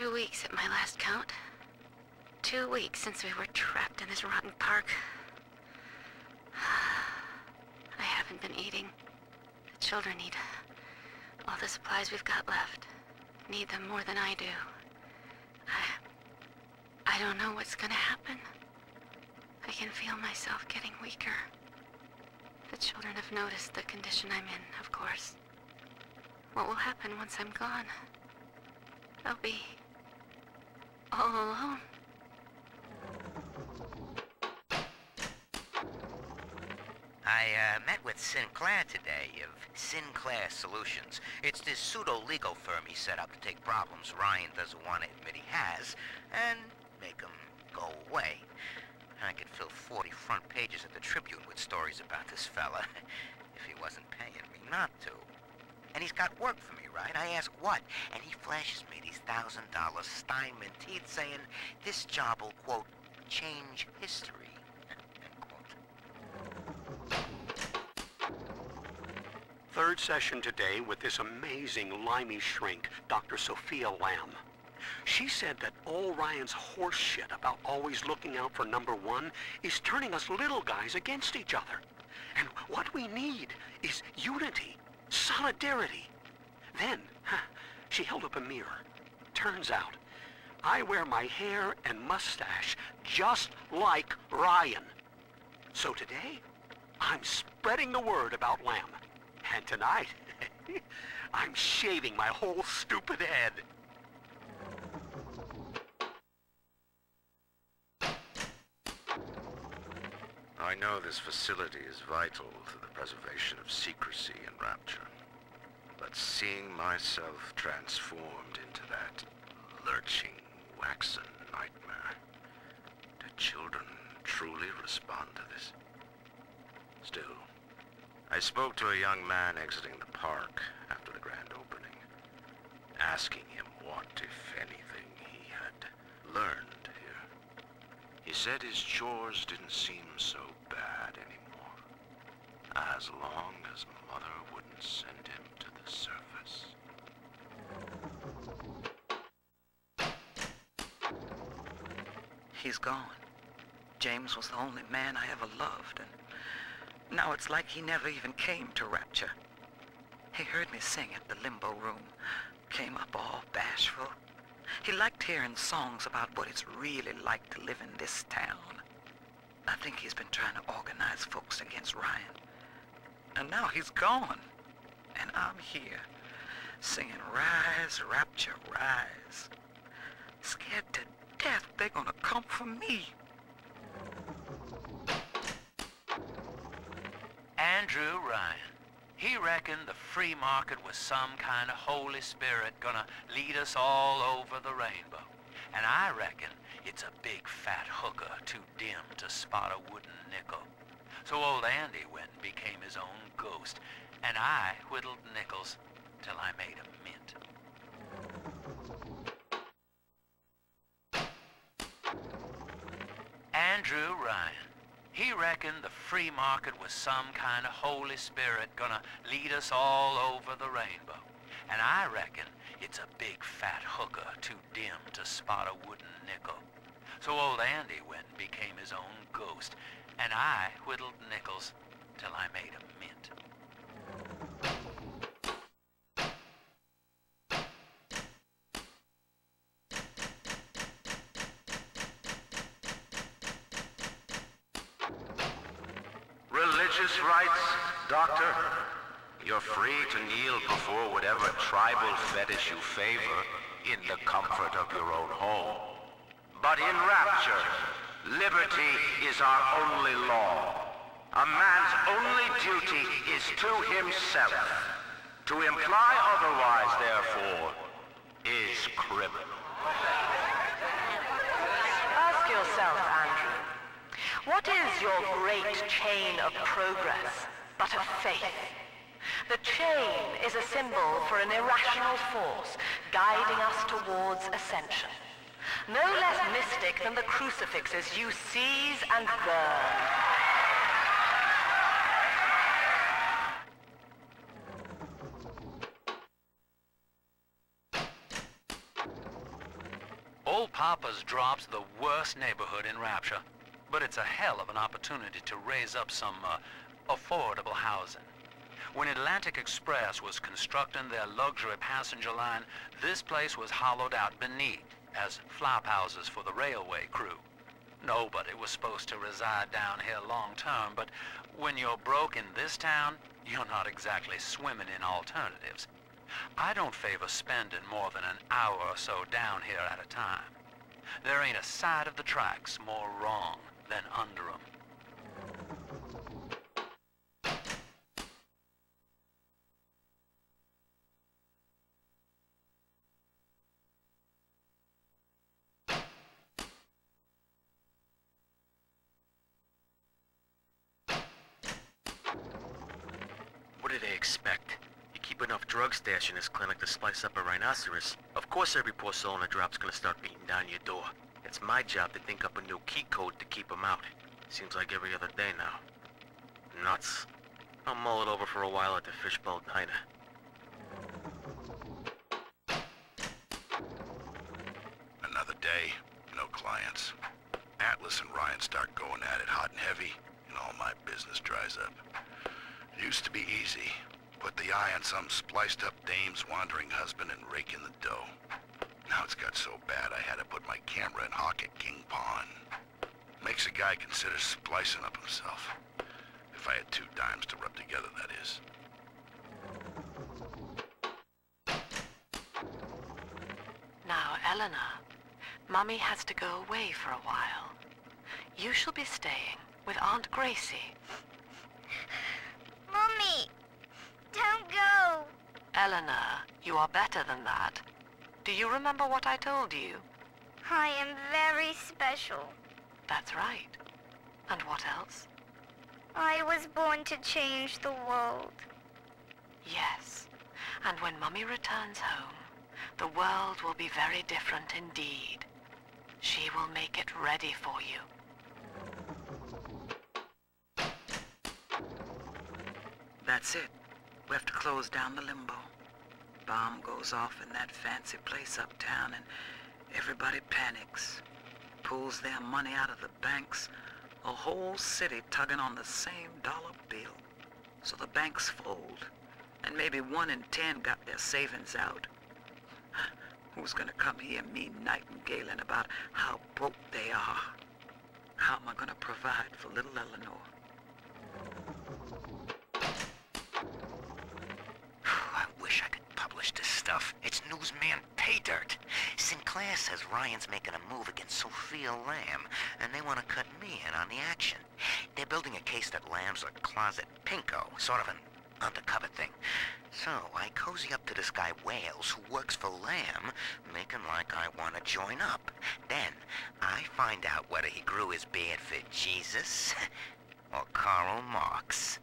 2 weeks at my last count. 2 weeks since we were trapped in this rotten park. I haven't been eating. The children need all the supplies we've got left. Need them more than I do. I don't know what's gonna happen. I can feel myself getting weaker. The children have noticed the condition I'm in, of course. What will happen once I'm gone? I'll be all alone. I met with Sinclair today of Sinclair Solutions. It's this pseudo-legal firm he set up to take problems Ryan doesn't want to admit he has and make them go away. I could fill 40 front pages of the Tribune with stories about this fella if he wasn't paying me not to. And he's got work for me, right? I ask what, and he flashes me these $1,000 Steinman teeth saying this job will, quote, change history, end quote. Third session today with this amazing limey shrink, Dr. Sophia Lamb. She said that all Ryan's horse shit about always looking out for number one is turning us little guys against each other. And what we need is unity, solidarity. Then, she held up a mirror. Turns out, I wear my hair and mustache just like Ryan. So today, I'm spreading the word about Lamb. And tonight, I'm shaving my whole stupid head. I know this facility is vital to the preservation of secrecy and rapture, but seeing myself transformed into that lurching, waxen nightmare, do children truly respond to this? Still, I spoke to a young man exiting the park after the grand opening, asking him what, if anything, he had learned here. He said his chores didn't seem so bad anymore, as long as Mother wouldn't send him to the surface. He's gone. James was the only man I ever loved, and now it's like he never even came to Rapture. He heard me sing at the Limbo Room, came up all bashful. He liked hearing songs about what it's really like to live in this town. I think he's been trying to organize folks against Ryan. And now he's gone. And I'm here, singing Rise, Rapture, Rise. Scared to death they're gonna come for me. Andrew Ryan. He reckoned the free market was some kind of Holy Spirit gonna lead us all over the rainbow. And I reckon it's a big fat hooker too dim to spot a wooden nickel. So old Andy went and became his own ghost, and I whittled nickels till I made a mint. Andrew Ryan. He reckoned the free market was some kind of Holy Spirit gonna lead us all over the rainbow. And I reckon it's a big fat hooker too dim to spot a wooden nickel. So old Andy went and became his own ghost, and I whittled nickels till I made a mint. Religious rights, Doctor? You're free to kneel before whatever tribal fetish you favor in the comfort of your own home. But in Rapture, liberty is our only law. A man's only duty is to himself. To imply otherwise, therefore, is criminal. Ask yourself, Andrew. What is your great chain of progress but a faith? The chain is a symbol for an irrational force guiding us towards ascension. No less mystic than the crucifixes you seize and burn. Old Papa's Drop's the worst neighborhood in Rapture, but it's a hell of an opportunity to raise up some affordable housing. When Atlantic Express was constructing their luxury passenger line, this place was hollowed out beneath as flop houses for the railway crew. Nobody was supposed to reside down here long term, but when you're broke in this town, you're not exactly swimming in alternatives. I don't favor spending more than an hour or so down here at a time. There ain't a side of the tracks more wrong than under 'em. What do they expect? You keep enough drug stash in this clinic to slice up a rhinoceros. Of course every poor soul in the drop's gonna start beating down your door. It's my job to think up a new key code to keep them out. Seems like every other day now. Nuts. I'll mull it over for a while at the Fishbowl Diner. Another day, no clients. Atlas and Ryan start going at it hot and heavy, and all my business dries up. It used to be easy. Put the eye on some spliced-up dame's wandering husband and rake in the dough. Now it's got so bad I had to put my camera and hawk at King Pawn. Makes a guy consider splicing up himself. If I had 2 dimes to rub together, that is. Now, Eleanor, Mummy has to go away for a while. You shall be staying with Aunt Gracie. Mummy, don't go. Eleanor, you are better than that. Do you remember what I told you? I am very special. That's right. And what else? I was born to change the world. Yes. And when Mummy returns home, the world will be very different indeed. She will make it ready for you. That's it. We have to close down the limbo. Bomb goes off in that fancy place uptown and everybody panics. Pulls their money out of the banks. A whole city tugging on the same dollar bill. So the banks fold. And maybe 1 in 10 got their savings out. Who's gonna come here me nightingaling about how broke they are? How am I gonna provide for little Eleanor? I wish I could publish this stuff. It's newsman pay dirt. Sinclair says Ryan's making a move against Sophia Lamb, and they want to cut me in on the action. They're building a case that Lamb's a closet pinko, sort of an undercover thing. So I cozy up to this guy Wales, who works for Lamb, making like I want to join up. Then I find out whether he grew his beard for Jesus or Karl Marx.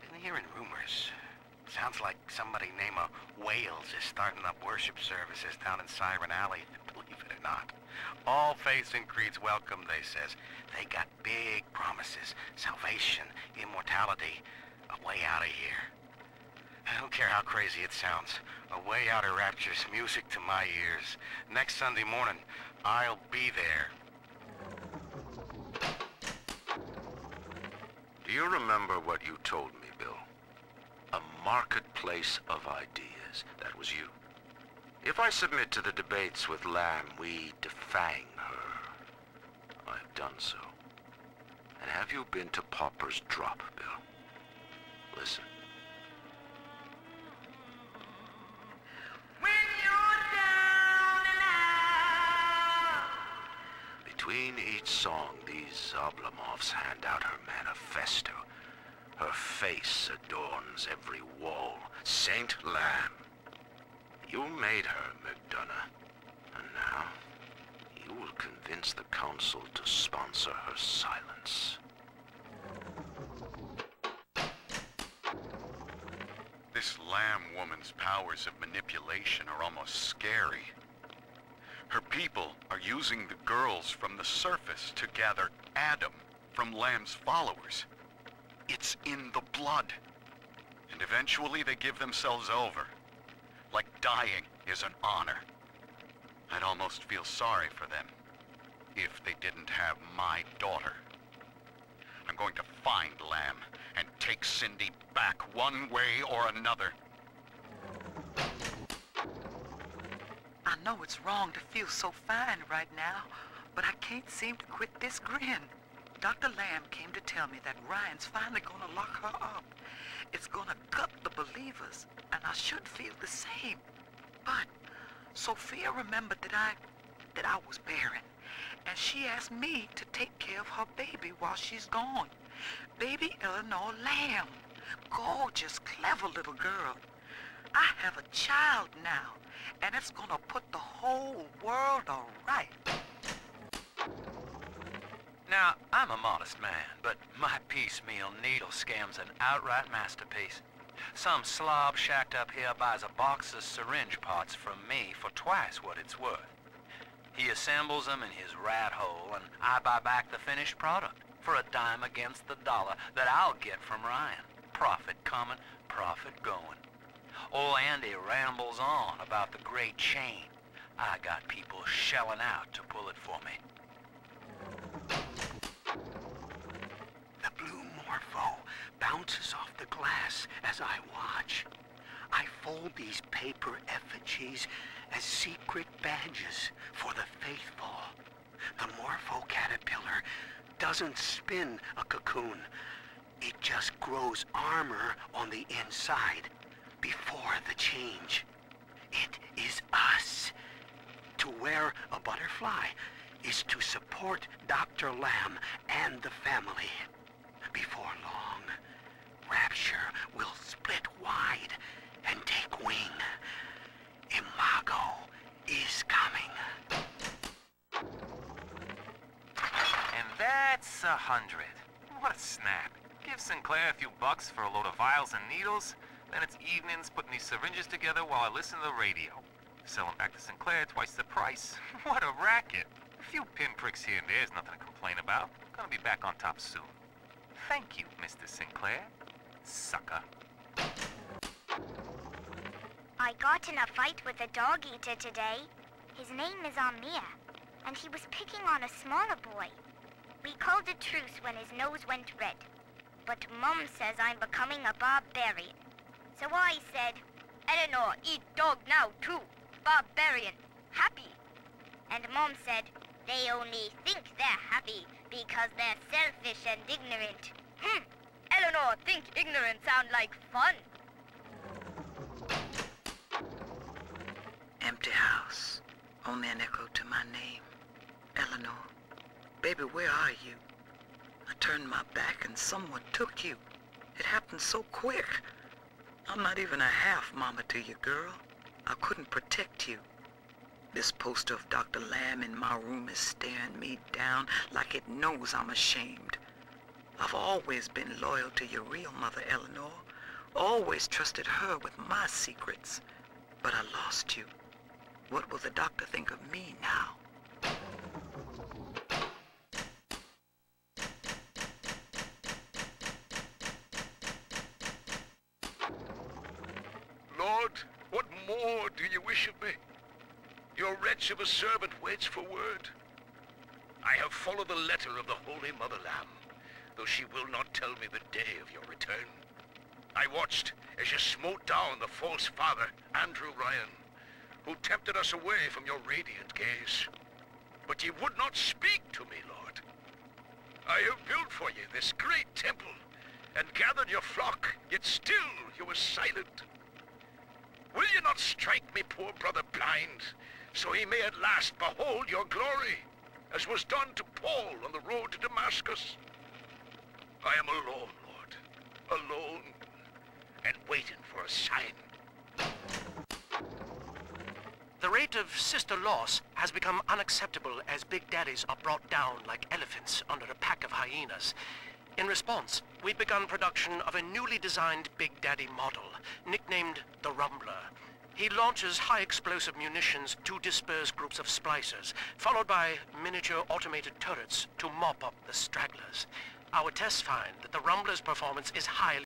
Been hearing rumors. Sounds like somebody named Wales is starting up worship services down in Siren Alley. Believe it or not. All faiths and creeds welcome, they says. They got big promises. Salvation, immortality, a way out of here. I don't care how crazy it sounds. A way out of Rapture's music to my ears. Next Sunday morning, I'll be there. Do you remember what you told me, Bill? A marketplace of ideas. That was you. If I submit to the debates with Lamb, we defang her. I've done so. And have you been to Pauper's Drop, Bill? Listen. When you're down and out. Between each song, these Oblomovs hand out her manifesto. Her face adorns every wall. Saint Lamb. You made her, McDonough. And now, you will convince the council to sponsor her silence. This Lamb woman's powers of manipulation are almost scary. Her people are using the girls from the surface to gather Adam from Lamb's followers. It's in the blood. And eventually they give themselves over. like dying is an honor. I'd almost feel sorry for them if they didn't have my daughter. I'm going to find Lamb and take Cindy back one way or another. I know it's wrong to feel so fine right now, but I can't seem to quit this grin. Dr. Lamb came to tell me that Ryan's finally gonna lock her up. It's gonna gut the believers, and I should feel the same. But Sophia remembered that I was barren, and she asked me to take care of her baby while she's gone. Baby Eleanor Lamb. Gorgeous, clever little girl. I have a child now, and it's gonna put the whole world all right. Now, I'm a modest man, but my piecemeal needle scam's an outright masterpiece. Some slob shacked up here buys a box of syringe parts from me for twice what it's worth. He assembles them in his rat hole, and I buy back the finished product for a dime against the dollar that I'll get from Ryan. Profit coming, profit going. Old Andy rambles on about the great chain. I got people shelling out to pull it for me. The blue morpho bounces off the glass as I watch. I fold these paper effigies as secret badges for the faithful. The morpho caterpillar doesn't spin a cocoon. It just grows armor on the inside before the change. It is us. To wear a butterfly is to support Dr. Lamb and the family. Before long, Rapture will split wide and take wing. Imago is coming. And that's 100. What a snap. Give Sinclair a few bucks for a load of vials and needles, then it's evenings putting these syringes together while I listen to the radio. Sell them back to Sinclair twice the price. What a racket. A few pinpricks here and there is nothing to complain about. Gonna be back on top soon. Thank you, Mr. Sinclair. Sucker. I got in a fight with a dog eater today. His name is Amir, and he was picking on a smaller boy. We called a truce when his nose went red. But Mum says I'm becoming a barbarian. So I said, Eleanor, eat dog now too. Barbarian. Happy. And Mom said, they only think they're happy because they're selfish and ignorant. Eleanor, think ignorant sound like fun. Empty house. Only an echo to my name. Eleanor. Baby, where are you? I turned my back and someone took you. It happened so quick. I'm not even a half mama to you, girl. I couldn't protect you. This poster of Dr. Lamb in my room is staring me down like it knows I'm ashamed. I've always been loyal to your real mother, Eleanor. Always trusted her with my secrets. But I lost you. What will the doctor think of me now? Lord, what more do you wish of me? Your wretch of a servant waits for word. I have followed the letter of the Holy Mother Lamb, though she will not tell me the day of your return. I watched as you smote down the false father, Andrew Ryan, who tempted us away from your radiant gaze. But ye would not speak to me, Lord. I have built for ye this great temple, and gathered your flock, yet still you were silent. Will you not strike me poor brother blind, so he may at last behold your glory, as was done to Paul on the road to Damascus? I am alone, Lord, alone, and waiting for a sign. The rate of sister loss has become unacceptable as big daddies are brought down like elephants under a pack of hyenas. In response, we've begun production of a newly designed Big Daddy model, nicknamed the Rumbler. He launches high-explosive munitions to disperse groups of splicers, followed by miniature automated turrets to mop up the stragglers. Our tests find that the Rumbler's performance is highly